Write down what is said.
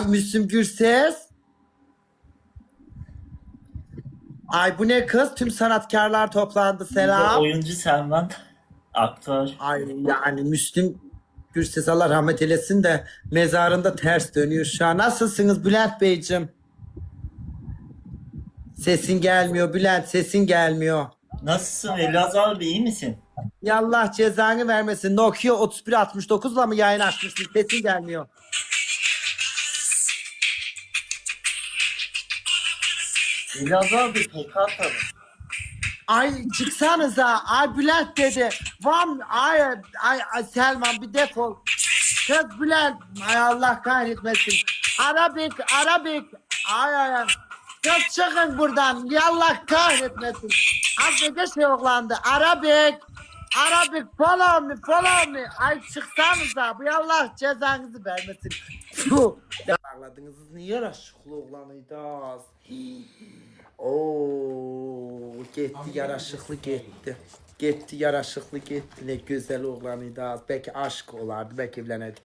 Müslüm Gürses. Ay bu ne kız? Tüm sanatkarlar toplandı. Bir de Selam. oyuncu Selman. Aktör. Ay yani Müslüm Gürses Allah rahmet eylesin de mezarında ters dönüyor şu an. Nasılsınız Bülent Beyciğim? Sesin gelmiyor Bülent, sesin gelmiyor. Nasılsın Elazığ abi, iyi misin? Ya Allah cezanı vermesin. Nokia 3169'la mı yayın açmışsın? Sesin gelmiyor. Elazığ abi PK atalım. Ay çıksanıza. Ay Bülent dedi. Van ay Selman bir defol. Kız Bülent. Ay Allah kahretmesin. Arabik. Ay. Kız çıkın buradan. Ya Allah kahretmesin. Az önce şey oklandı. Arabik. Follow me. Ay çıksanıza. Bu Allah cezanızı vermesin. Fuh. Ağladınız niye yaraşıklı oğlanıydınız? Oo, gitti yaraşıklı gitti. Gitti yaraşıklı gitti. Ne güzel oğlanıydı. Belki aşk olardı. Belki evlenirdi.